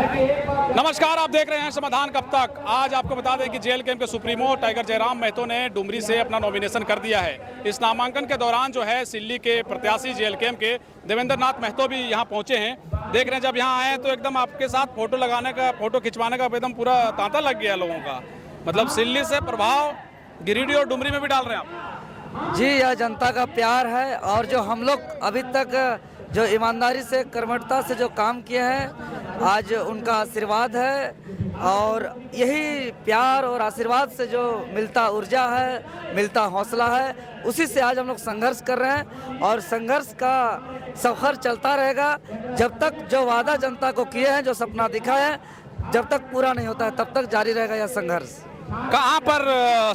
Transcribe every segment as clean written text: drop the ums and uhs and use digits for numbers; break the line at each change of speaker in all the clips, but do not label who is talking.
नमस्कार, आप देख रहे हैं समाधान कब तक। आज आपको बता दें कि जेल कैंप के सुप्रीमो टाइगर जयराम महतो ने डुमरी से अपना नॉमिनेशन कर दिया है। इस नामांकन के दौरान जो है सिल्ली के प्रत्याशी जेल कैंप के देवेंद्र नाथ महतो भी यहां पहुंचे हैं। देख रहे हैं जब यहां आए तो एकदम आपके साथ फोटो खिंचवाने का एकदम पूरा तांता लग गया लोगों का। मतलब सिल्ली से प्रभाव गिरिडीह और डुमरी में भी डाल रहे हैं आप।
जी, यह जनता का प्यार है और जो हम लोग अभी तक जो ईमानदारी से कर्मठता से जो काम किए हैं, आज उनका आशीर्वाद है और यही प्यार और आशीर्वाद से जो मिलता ऊर्जा है, मिलता हौसला है, उसी से आज हम लोग संघर्ष कर रहे हैं और संघर्ष का सफर चलता रहेगा जब तक जो वादा जनता को किए हैं, जो सपना दिखा है, जब तक पूरा नहीं होता है तब तक जारी रहेगा यह संघर्ष।
कहाँ पर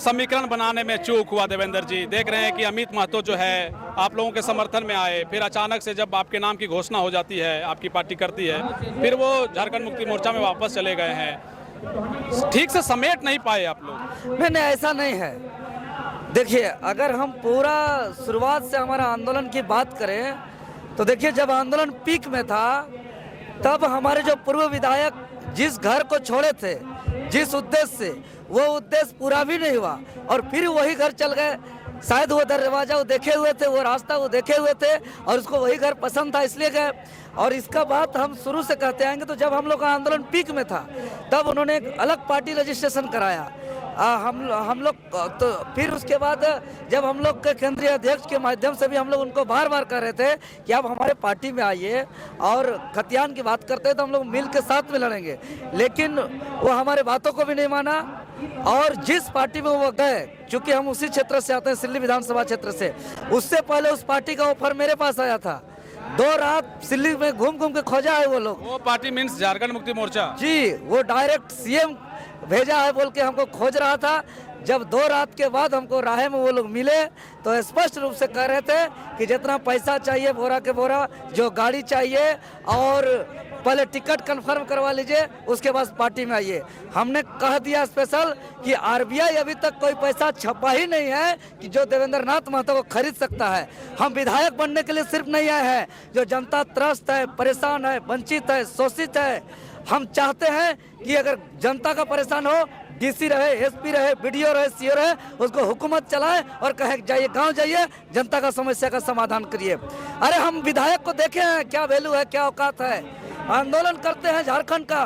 समीकरण बनाने में चूक हुआ देवेंद्र जी? देख रहे हैं कि अमित महतो जो है आप लोगों के समर्थन में आए, फिर अचानक से जब आपके नाम की घोषणा हो जाती है, आपकी पार्टी करती है, फिर वो झारखंड मुक्ति मोर्चा में वापस चले गए हैं। ठीक से समेट नहीं पाए आप लोग?
नहीं, ऐसा नहीं है। देखिए, अगर हम पूरा शुरुआत से हमारा आंदोलन की बात करें तो देखिए, जब आंदोलन पीक में था तब हमारे जो पूर्व विधायक जिस घर को छोड़े थे, जिस उद्देश्य से, वो उद्देश्य पूरा भी नहीं हुआ और फिर वही घर चल गए। शायद वो दरवाजा वो देखे हुए थे, वो रास्ता वो देखे हुए थे और उसको वही घर पसंद था इसलिए गए। और इसका बात हम शुरू से कहते आएंगे तो जब हम लोग का आंदोलन पीक में था तब उन्होंने एक अलग पार्टी रजिस्ट्रेशन कराया। हम लोग तो फिर उसके बाद जब हम लोग के केंद्रीय अध्यक्ष के माध्यम से भी हम लोग उनको बार बार कह रहे थे कि आप हमारे पार्टी में आइए और खतियान की बात करते हैं तो हम लोग मिल के साथ में लड़ेंगे, लेकिन वो हमारे बातों को भी नहीं माना। और जिस पार्टी में वो गए, चूंकि हम उसी क्षेत्र से आते हैं, सिल्ली विधानसभा क्षेत्र से, उससे पहले उस पार्टी का ऑफर मेरे पास आया था। 2 रात सिल्ली में घूम घूम के खोजा है वो लोग।
वो पार्टी मीन्स झारखंड मुक्ति मोर्चा?
जी, वो डायरेक्ट सीएम भेजा है बोल के हमको खोज रहा था। जब 2 रात के बाद हमको राह में वो लोग मिले तो स्पष्ट रूप से कह रहे थे कि जितना पैसा चाहिए बोरा के बोरा, जो गाड़ी चाहिए, और पहले टिकट कंफर्म करवा लीजिए, उसके बाद पार्टी में आइए। हमने कह दिया स्पेशल कि आरबीआई अभी तक कोई पैसा छपा ही नहीं है कि जो देवेंद्र नाथ महतो को खरीद सकता है। हम विधायक बनने के लिए सिर्फ नहीं आए हैं, जो जनता त्रस्त है, परेशान है, वंचित है, शोषित है। हम चाहते हैं कि अगर जनता का परेशान हो, डीसी रहे, एसपी रहे, बीडीओ रहे, सीओ रहे, उसको हुकूमत चलाए और कहे जाइए गांव जाइए, जनता का समस्या का समाधान करिए। अरे हम विधायक को देखे हैं क्या वैल्यू है, क्या औकात है। आंदोलन करते हैं झारखंड का,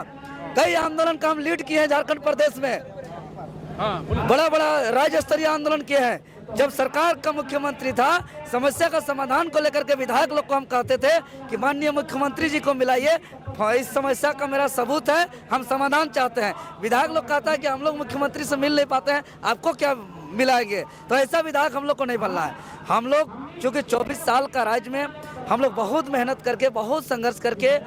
कई आंदोलन का हम लीड किए हैं झारखंड प्रदेश में, बड़ा बड़ा राज्य स्तरीय आंदोलन किए हैं। जब सरकार का मुख्यमंत्री था, समस्या का समाधान को लेकर के विधायक लोग को हम कहते थे कि माननीय मुख्यमंत्री जी को मिलाइए, इस समस्या का मेरा सबूत है, हम समाधान चाहते हैं। विधायक लोग कहता है कि हम लोग मुख्यमंत्री से मिल नहीं पाते हैं, आपको क्या मिलाएंगे। तो ऐसा विधायक हम लोग को नहीं बनना है। हम लोग चूँकि 24 साल का राज्य में हम लोग बहुत मेहनत करके, बहुत संघर्ष करके,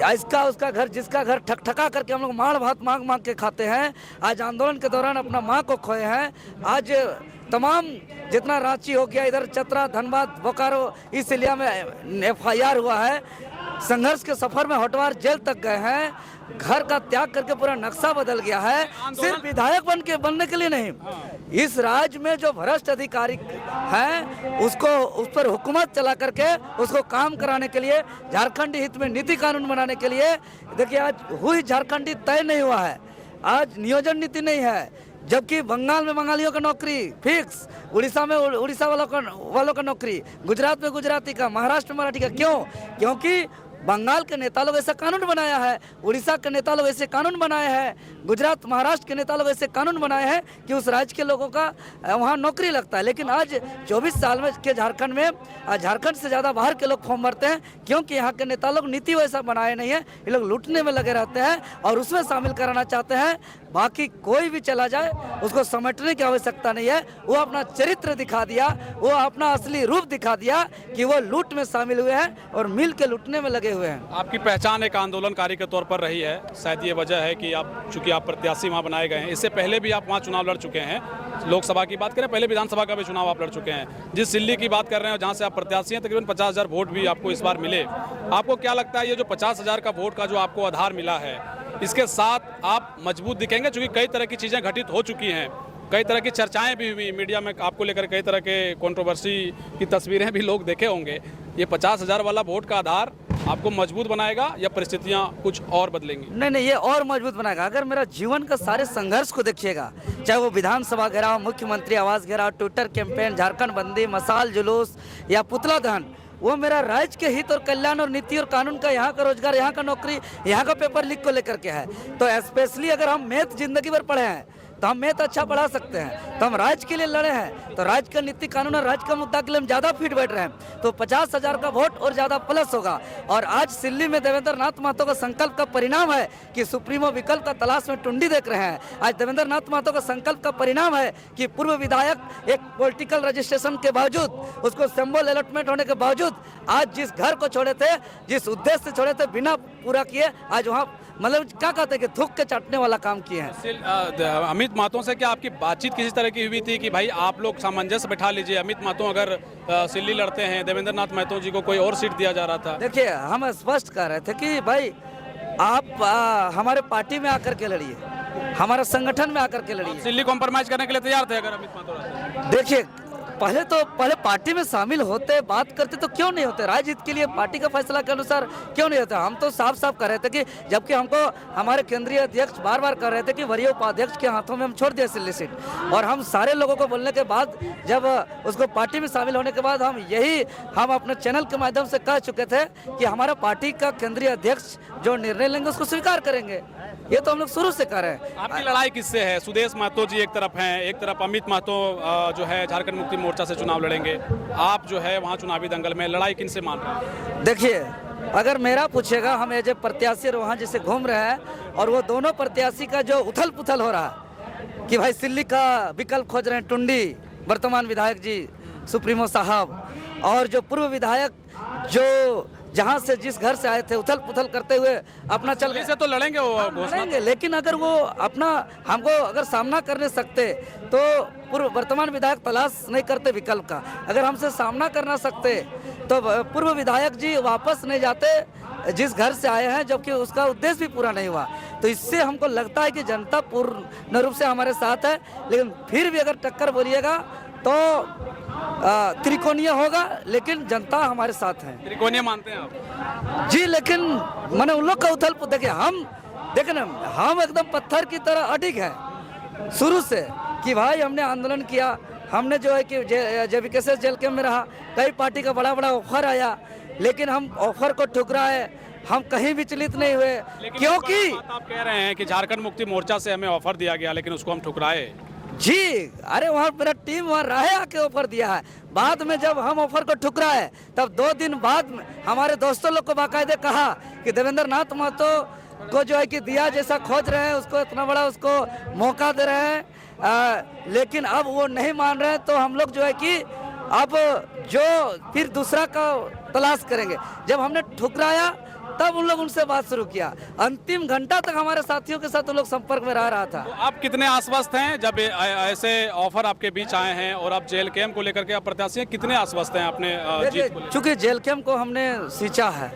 इसका उसका घर, जिसका घर ठकठका करके हम लोग माड़ भात मांग मांग के खाते हैं। आज आंदोलन के दौरान अपना माँ को खोए हैं। आज तमाम जितना रांची हो गया, इधर चतरा, धनबाद, बोकारो, इस एरिया में FIR हुआ है। संघर्ष के सफर में होटवार जेल तक गए हैं। घर का त्याग करके पूरा नक्शा बदल गया है, सिर्फ विधायक बनने के लिए नहीं। इस राज्य में जो भ्रष्ट अधिकारी हैं उसको, उस पर हुकूमत चला करके उसको काम कराने के लिए, झारखंडी हित में नीति कानून बनाने के लिए। देखिए, आज हुई झारखंडी तय नहीं हुआ है, आज नियोजन नीति नहीं है। जबकि बंगाल में बंगालियों का नौकरी फिक्स, उड़ीसा में उड़ीसा वालों का नौकरी, गुजरात में गुजराती का, महाराष्ट्र में मराठी का। क्यों? क्योंकि बंगाल के नेता लोग ऐसा कानून बनाया है, उड़ीसा के नेता लोग ऐसे कानून बनाए हैं, गुजरात महाराष्ट्र के नेता लोग ऐसे कानून बनाए हैं कि उस राज्य के लोगों का वहाँ नौकरी लगता है। लेकिन आज 24 साल में के झारखंड में, झारखंड से ज़्यादा बाहर के लोग फॉर्म भरते हैं, क्योंकि यहाँ के नेता लोग नीति वैसा बनाए नहीं है। ये लोग लूटने में लगे रहते हैं और उसमें शामिल कराना चाहते हैं। बाकी कोई भी चला जाए उसको समेटने की आवश्यकता नहीं है। वो अपना चरित्र दिखा दिया, वो अपना असली रूप दिखा दिया कि वो लूट में शामिल हुए हैं और मिल के लूटने में लगे हुए हैं।
आपकी पहचान एक आंदोलनकारी के तौर पर रही है, शायद ये वजह है कि आप, चूंकि आप प्रत्याशी वहाँ बनाए गए हैं। इससे पहले भी आप वहाँ चुनाव लड़ चुके हैं। लोकसभा की बात करें, पहले विधानसभा का भी चुनाव आप लड़ चुके हैं। जिस सिल्ली की बात कर रहे हैं जहाँ से आप प्रत्याशी हैं, तकरीबन 50,000 वोट भी आपको इस बार मिले। आपको क्या लगता है ये जो 50,000 का वोट का जो आपको आधार मिला है, इसके साथ आप मजबूत दिखेंगे? चूंकि कई तरह की चीज़ें घटित हो चुकी हैं, कई तरह की चर्चाएं भी हुई मीडिया में, आपको लेकर कई तरह के कंट्रोवर्सी की तस्वीरें भी लोग देखे होंगे। ये 50,000 वाला वोट का आधार आपको मजबूत बनाएगा या परिस्थितियां कुछ और बदलेंगी?
नहीं नहीं, ये और मजबूत बनाएगा। अगर मेरा जीवन का सारे संघर्ष को देखिएगा, चाहे वो विधानसभा घेराव, मुख्यमंत्री आवास घेराव, ट्विटर कैंपेन, झारखंड बंदी, मसाल जुलूस या पुतला दहन, वो मेरा राज्य के हित और कल्याण और नीति और कानून का, यहाँ का रोजगार, यहाँ का नौकरी, यहाँ का पेपर लीक को लेकर के है। तो स्पेशली अगर हम मैथ जिंदगी भर पढ़े हैं तो हम मैथ अच्छा पढ़ा सकते हैं। तो हम राज्य के लिए लड़े हैं, तो राज्य का नीति कानून और राज्य का मुद्दा के लिए हम ज़्यादा फिट बैठ रहे हैं। तो 50,000 का वोट और ज़्यादा प्लस होगा। और आज सिल्ली में देवेंद्र नाथ महतो का संकल्प का परिणाम है कि सुप्रीमो विकल्प का तलाश में टुंडी देख रहे हैं। आज देवेंद्र नाथ महतो का संकल्प का परिणाम है कि पूर्व विधायक एक पॉलिटिकल रजिस्ट्रेशन के बावजूद, उसको सिंबल अलॉटमेंट होने के बावजूद, आज जिस घर को छोड़े थे, जिस उद्देश्य से छोड़े थे, बिना पूरा किए आज वहाँ मतलब क्या कहते हैं कि थूक के चाटने वाला काम किए हैं।
अमित महतो से क्या आपकी बातचीत किसी तरह की हुई थी कि भाई आप लोग सामंजस्य बैठा लीजिए, अमित महतो अगर सिल्ली लड़ते हैं, देवेंद्र नाथ महतो जी को कोई और सीट दिया जा रहा था?
देखिए, हम स्पष्ट कर रहे थे कि भाई आप हमारे पार्टी में आकर के लड़िए, हमारे संगठन में आकर के लड़िए।
सिल्ली कॉम्प्रोमाइज करने के लिए तैयार थे अगर अमित महतो रहते?
देखिए, पहले पार्टी में शामिल होते, बात करते तो क्यों नहीं होते? राज्य हित के लिए पार्टी का फैसला के अनुसार क्यों नहीं होता? हम तो साफ साफ कर रहे थे कि जबकि हमको हमारे केंद्रीय अध्यक्ष बार बार कर रहे थे कि वरीय उपाध्यक्ष के हाथों में हम छोड़ दिए सिल्ली सीट। और हम सारे लोगों को बोलने के बाद, जब उसको पार्टी में शामिल होने के बाद, हम अपने चैनल के माध्यम से कह चुके थे कि हमारा पार्टी का केंद्रीय अध्यक्ष जो निर्णय लेंगे उसको स्वीकार करेंगे। ये तो हम लोग शुरू से कर रहे हैं।
आपकी लड़ाई किससे है? सुदेश महतो जी एक तरफ हैं, एक तरफ अमित महतो जो है झारखंड मुक्ति मोर्चा से चुनाव लड़ेंगे, आप जो है वहाँ चुनावी दंगल में लड़ाई किन से मान रहे हैं?
देखिए, अगर मेरा पूछेगा, हम एज ए प्रत्याशी वहाँ जैसे घूम रहे हैं और वो दोनों प्रत्याशी का जो उथल पुथल हो रहा है कि भाई सिल्ली का विकल्प खोज रहे हैं टुंडी वर्तमान विधायक जी सुप्रीमो साहब, और जो पूर्व विधायक जो जहाँ से जिस घर से आए थे उथल पुथल करते हुए अपना चल गए।
से तो लड़ेंगे वो
लड़ेंगे, लेकिन अगर वो अपना हमको अगर सामना कर नहीं सकते तो पूर्व वर्तमान विधायक तलाश नहीं करते विकल्प का। अगर हमसे सामना करना सकते तो पूर्व विधायक जी वापस नहीं जाते जिस घर से आए हैं, जबकि उसका उद्देश्य भी पूरा नहीं हुआ। तो इससे हमको लगता है कि जनता पूर्ण रूप से हमारे साथ है। लेकिन फिर भी अगर टक्कर बोलिएगा तो त्रिकोणीय होगा, लेकिन जनता हमारे साथ है।
त्रिकोणीय मानते हैं आप?
जी, लेकिन मैंने उन लोग का उथल देखिए, देखे ना, हम एकदम पत्थर की तरह अडिग है शुरू से कि भाई हमने आंदोलन किया, हमने जो है कि JVKS जेल कैंप में रहा, कई पार्टी का बड़ा बड़ा ऑफर आया, लेकिन हम ऑफर को ठुकराए, हम कहीं विचलित नहीं हुए। क्योंकि
आप कह रहे हैं कि झारखंड मुक्ति मोर्चा से हमें ऑफर दिया गया लेकिन उसको हम ठुकराए।
जी, अरे वहाँ मेरा टीम वहाँ राहे आके ऑफर दिया है। बाद में जब हम ऑफर को ठुकराए तब 2 दिन बाद में हमारे दोस्तों लोग को बाकायदे कहा कि देवेंद्र नाथ महतो को जो है कि दिया जैसा खोज रहे हैं, उसको इतना बड़ा उसको मौका दे रहे हैं, लेकिन अब वो नहीं मान रहे हैं। तो हम लोग जो है कि अब जो फिर दूसरा का तलाश करेंगे। जब हमने ठुकराया तब उन लोग उनसे बात शुरू किया। अंतिम घंटा तक हमारे साथियों के साथ उन लोग संपर्क में रहा था।
तो आप कितने आश्वस्त हैं जब ऐसे ऑफर आपके बीच आए हैं और आप जेल कैंप को लेकर के आप प्रत्याशी हैं, कितने आश्वस्त हैं अपने जीत को लेकर?
चूंकि जेल कैंप को हमने सींचा है,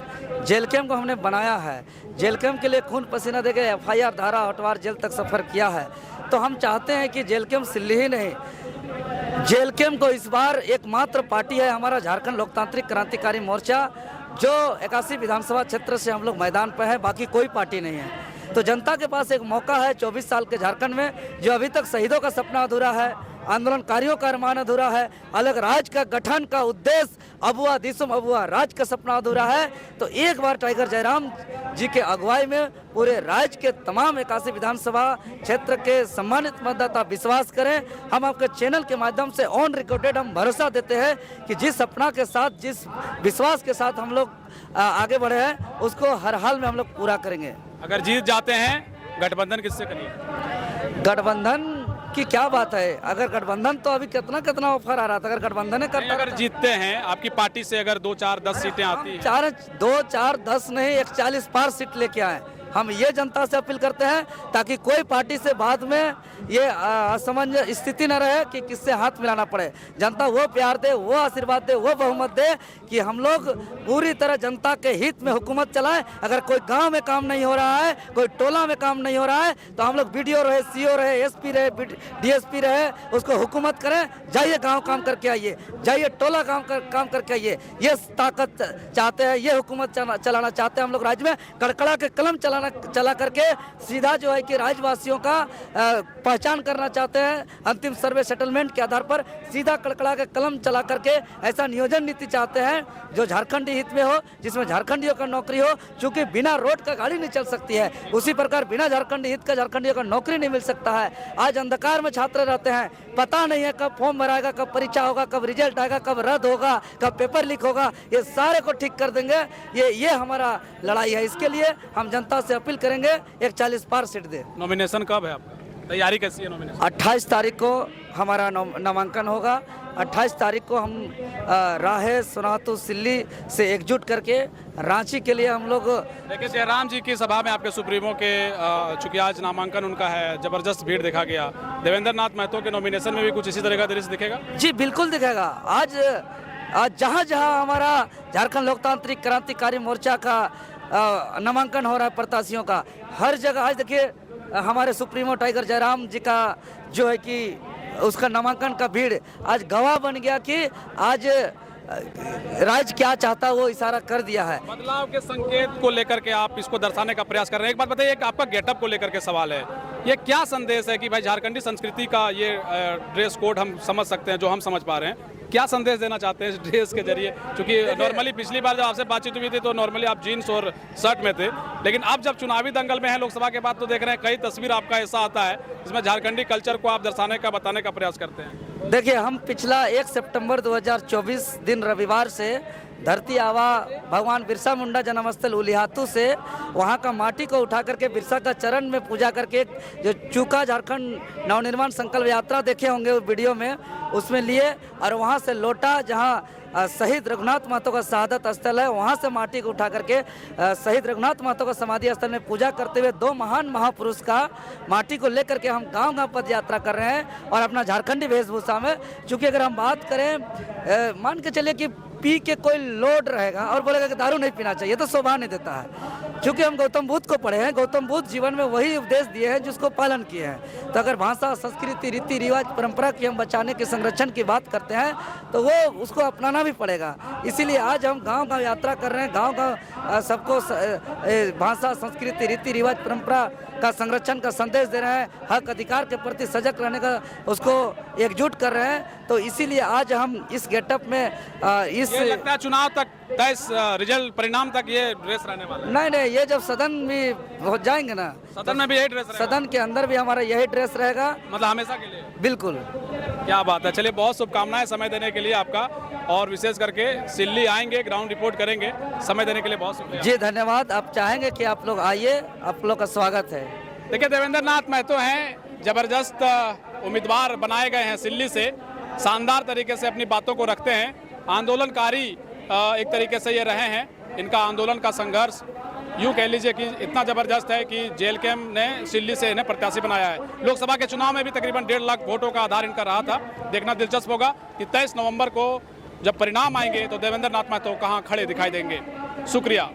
जेल कैंप को हमने बनाया है, जेल कैंप के लिए खून पसीना देकर FIR धारा हटवार जेल तक सफर किया है, तो हम चाहते हैं कि जेल कैंप सिल्ली ही नहीं, जेल कैंप को इस बार एकमात्र पार्टी है हमारा झारखंड लोकतांत्रिक क्रांतिकारी मोर्चा, जो 81 विधानसभा क्षेत्र से हम लोग मैदान पर है, बाकी कोई पार्टी नहीं है। तो जनता के पास एक मौका है 24 साल के झारखंड में, जो अभी तक शहीदों का सपना अधूरा है, आंदोलनकारियों का अरमान अधूरा है, अलग राज्य का गठन का उद्देश्य अबुआ दिसुम अबुआ राज्य का सपना अधूरा है। तो एक बार टाइगर जयराम जी के अगुवाई में पूरे राज्य के तमाम 81 विधानसभा क्षेत्र के सम्मानित मतदाता विश्वास करें। हम आपके चैनल के माध्यम से ऑन रिकॉर्डेड हम भरोसा देते हैं कि जिस सपना के साथ, जिस विश्वास के साथ हम लोग आगे बढ़े हैं, उसको हर हाल में हम लोग पूरा करेंगे।
अगर जीत जाते हैं गठबंधन किससे करिए?
गठबंधन की क्या बात है? अगर गठबंधन तो अभी कितना ऑफर आ रहा था, अगर गठबंधन करता,
अगर जीतते हैं आपकी पार्टी से अगर 2, 4, 10 सीटें आती हैं,
2, 4, 10 नहीं 140 पार सीट लेके आए। हम ये जनता से अपील करते हैं ताकि कोई पार्टी से बाद में ये असमंजस स्थिति न रहे कि किससे हाथ मिलाना पड़े। जनता वो प्यार दे, वो आशीर्वाद दे, वो बहुमत दे कि हम लोग पूरी तरह जनता के हित में हुकूमत चलाएं। अगर कोई गांव में काम नहीं हो रहा है, कोई टोला में काम नहीं हो रहा है, तो हम लोग बीडीओ रहे, सीओ रहे, एसपी रहे, डीएसपी रहे, उसको हुकूमत करें। जाइए गांव काम करके आइए, जाइए टोला काम करके आइए। ये ताकत चाहते हैं, ये हुकूमत चलाना चाहते हैं हम लोग राज्य में। कड़कड़ा के कलम चला करके सीधा जो है कि राज्यवासियों का पहचान करना चाहते हैं। अंतिम सर्वे सेटलमेंट के आधार पर सीधा कड़कड़ा के कलम चला करके ऐसा नियोजन नीति चाहते हैं जो झारखंडी हित में हो, जिसमें झारखंडियों का नौकरी हो। क्योंकि बिना रोड का गाड़ी नहीं चल सकती है, उसी प्रकार बिना झारखंडी हित का झारखंडियों का नौकरी नहीं मिल सकता है। आज अंधकार में छात्र रहते हैं, पता नहीं है कब फॉर्म भराएगा, कब परीक्षा होगा, कब रिजल्ट आएगा, कब रद्द होगा, कब पेपर लीक होगा। ये सारे को ठीक कर देंगे। ये हमारा लड़ाई है। इसके लिए हम जनता से अपील करेंगे 140 पार सीट दे।
नॉमिनेशन कब है आपका? तैयारी कैसी है नॉमिनेशन?
28 तारीख को हमारा नामांकन होगा। 28 तारीख को हम राहे सुनातू सिल्ली से एकजुट करके रांची के लिए हम लोग।
देखिए जयराम जी की सभा में आपके सुप्रीमो के चूंकि आज नामांकन उनका है, जबरदस्त भीड़ देखा गया। देवेंद्र नाथ महतो के नॉमिनेशन में भी कुछ इसी तरह का दृश्य दिखेगा? जी बिल्कुल दिखेगा। आज जहाँ जहाँ हमारा झारखंड लोकतांत्रिक क्रांतिकारी मोर्चा का नामांकन हो रहा है प्रत्याशियों का, हर जगह आज देखिए हमारे सुप्रीमो टाइगर जयराम जी का जो है कि उसका नामांकन का भीड़ आज गवाह बन गया कि आज राज्य क्या चाहता है वो इशारा कर दिया है। बदलाव के संकेत को लेकर के आप इसको दर्शाने का प्रयास कर रहे हैं। एक बात बताइए, आपका गेटअप को लेकर के सवाल है, ये क्या संदेश है कि भाई झारखंडी संस्कृति का ये ड्रेस कोड हम समझ सकते हैं, जो हम समझ पा रहे हैं, क्या संदेश देना चाहते हैं इस ड्रेस के जरिए? क्योंकि नॉर्मली पिछली बार जब आपसे बातचीत हुई थी तो नॉर्मली आप जीन्स और शर्ट में थे, लेकिन अब जब चुनावी दंगल में है लोकसभा के बाद तो देख रहे हैं कई तस्वीर आपका ऐसा आता है जिसमें झारखंडी कल्चर को आप दर्शाने का, बताने का प्रयास करते हैं। देखिए हम पिछला 1 सितंबर 2024 दिन रविवार से धरती आवा भगवान बिरसा मुंडा जन्मस्थल उलिहातू से वहाँ का माटी को उठा करके बिरसा का चरण में पूजा करके जो चूका झारखंड नवनिर्माण संकल्प यात्रा देखे होंगे वीडियो में, उसमें लिए और वहाँ से लौटा जहाँ शहीद रघुनाथ महतो का शहादत स्थल है, वहाँ से माटी को उठा करके शहीद रघुनाथ महतो का समाधि स्थल में पूजा करते हुए 2 महान महापुरुष का माटी को लेकर के हम गांव-गांव पद यात्रा कर रहे हैं और अपना झारखंडी वेशभूषा में। चूँकि अगर हम बात करें, मान के चलिए कि पी के कोई लोड रहेगा और बोलेगा कि दारू नहीं पीना चाहिए, तो शोभा नहीं देता है। क्योंकि हम गौतम बुद्ध को पढ़े हैं, गौतम बुद्ध जीवन में वही उपदेश दिए हैं जिसको पालन किए हैं। तो अगर भाषा, संस्कृति, रीति रिवाज, परंपरा की हम बचाने के संरक्षण की बात करते हैं तो वो उसको अपनाना भी पड़ेगा। इसीलिए आज हम गांव-गांव यात्रा कर रहे हैं, गांव-गांव सबको भाषा, संस्कृति, रीति रिवाज, परंपरा का संरक्षण का संदेश दे रहे हैं, हक अधिकार के प्रति सजग रहने का उसको एकजुट कर रहे हैं। तो इसीलिए आज हम इस गेटअप में ये लगता है चुनाव तक तय रिजल्ट परिणाम तक ये ड्रेस रहने वाला है। नहीं, ये जब सदन भी हो जाएंगे ना, सदन में भी यही ड्रेस रहेगा। सदन के अंदर भी हमारा यही ड्रेस रहेगा, मतलब हमेशा के लिए। बिल्कुल, क्या बात है। चलिए बहुत शुभकामनाएं समय देने के लिए आपका, और विशेष करके सिल्ली आएंगे, ग्राउंड रिपोर्ट करेंगे, समय देने के लिए बहुत शुक्रिया। जी धन्यवाद। आप चाहेंगे कि आप लोग आइए, आप लोग का स्वागत है। देखिए देवेंद्र नाथ महतो हैं, जबरदस्त उम्मीदवार बनाए गए हैं सिल्ली से, शानदार तरीके से अपनी बातों को रखते हैं, आंदोलनकारी एक तरीके से ये रहे हैं। इनका आंदोलन का संघर्ष यूँ कह लीजिए कि इतना ज़बरदस्त है कि जेल कैम्प ने सिल्ली से इन्हें प्रत्याशी बनाया है। लोकसभा के चुनाव में भी तकरीबन 1.5 लाख वोटों का आधार इनका रहा था। देखना दिलचस्प होगा कि 23 नवंबर को जब परिणाम आएंगे तो देवेंद्र नाथ महतो कहाँ खड़े दिखाई देंगे। शुक्रिया।